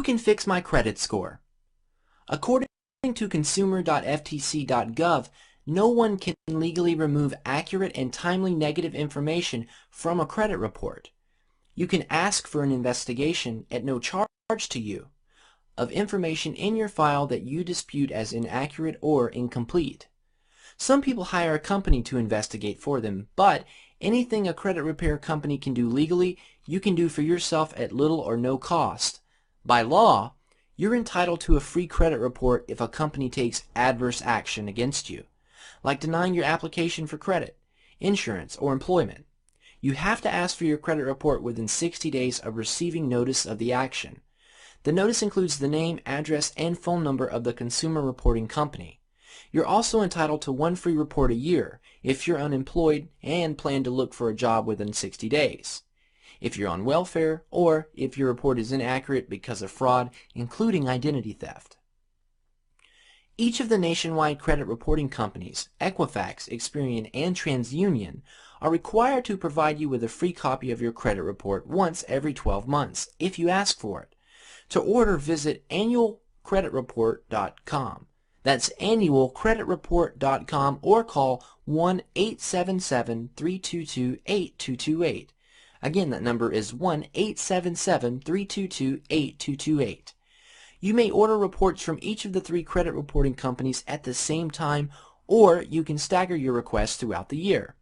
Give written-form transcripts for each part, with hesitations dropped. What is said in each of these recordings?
can fix my credit score? According to consumer.ftc.gov, no one can legally remove accurate and timely negative information from a credit report. You can ask for an investigation at no charge to you of information in your file that you dispute as inaccurate or incomplete. Some people hire a company to investigate for them, but anything a credit repair company can do legally, you can do for yourself at little or no cost. By law, you're entitled to a free credit report if a company takes adverse action against you, like denying your application for credit, insurance, or employment. You have to ask for your credit report within 60 days of receiving notice of the action. The notice includes the name, address, and phone number of the consumer reporting company. You're also entitled to one free report a year if you're unemployed and plan to look for a job within 60 days. If you're on welfare, or if your report is inaccurate because of fraud, including identity theft. Each of the nationwide credit reporting companies, Equifax, Experian, and TransUnion, are required to provide you with a free copy of your credit report once every 12 months, if you ask for it. To order, visit annualcreditreport.com. That's annualcreditreport.com, or call 1-877-322-8228. Again, that number is 1-877-322-8228. You may order reports from each of the 3 credit reporting companies at the same time, or you can stagger your requests throughout the year.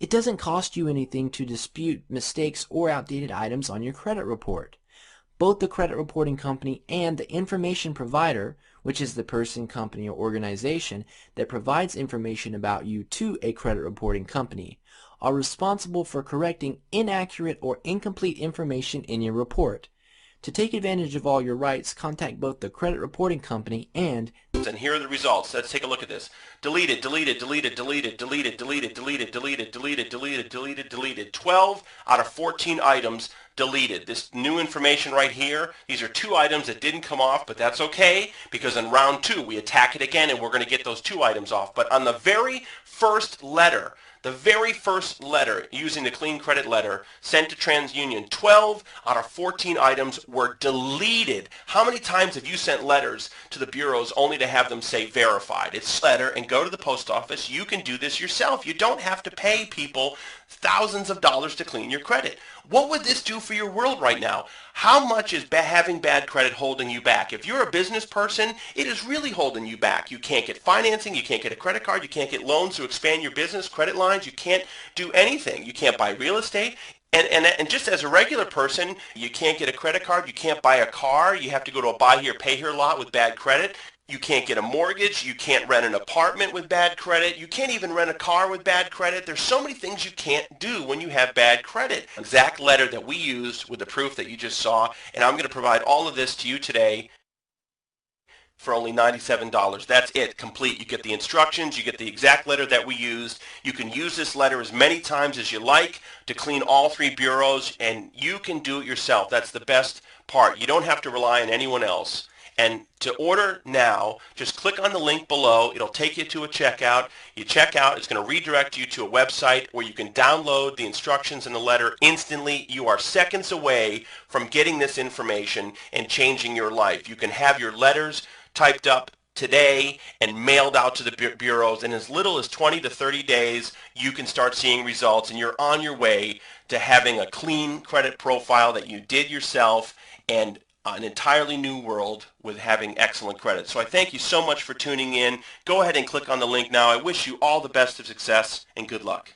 It doesn't cost you anything to dispute mistakes or outdated items on your credit report. Both the credit reporting company and the information provider, which is the person, company, or organization that provides information about you to a credit reporting company, are responsible for correcting inaccurate or incomplete information in your report. To take advantage of all your rights, contact both the credit reporting company and here are the results. Let's take a look at this. Deleted, deleted, deleted, deleted, deleted, deleted, deleted, deleted, deleted, deleted, deleted, deleted. 12 out of 14 items deleted. This new information right here, these are 2 items that didn't come off, but that's okay, because in round 2 we attack it again and we're going to get those 2 items off. But on the very first letter, using the clean credit letter sent to TransUnion, 12 out of 14 items were deleted. How many times have you sent letters to the bureaus only to have them say verified? It's a letter, and go to the post office. You can do this yourself. You don't have to pay people thousands of dollars to clean your credit. What would this do for your world right now? How much is having bad credit holding you back? If you're a business person, it is really holding you back. You can't get financing, you can't get a credit card, you can't get loans to expand your business, credit lines, you can't do anything. You can't buy real estate. And just as a regular person, you can't get a credit card, you can't buy a car, you have to go to a buy here, pay here lot with bad credit. You can't get a mortgage, you can't rent an apartment with bad credit, you can't even rent a car with bad credit. There's so many things you can't do when you have bad credit. Exact letter that we used with the proof that you just saw, and I'm going to provide all of this to you today for only $97. That's it, complete. You get the instructions, you get the exact letter that we used. You can use this letter as many times as you like to clean all 3 bureaus, and you can do it yourself. That's the best part. You don't have to rely on anyone else. And to order now, just click on the link below. It'll take you to a checkout. You check out, it's going to redirect you to a website where you can download the instructions in the letter instantly. You are seconds away from getting this information and changing your life. You can have your letters typed up today and mailed out to the bureaus. In as little as 20 to 30 days, you can start seeing results, and you're on your way to having a clean credit profile that you did yourself and an entirely new world with having excellent credit. So I thank you so much for tuning in. Go ahead and click on the link now. I wish you all the best of success and good luck.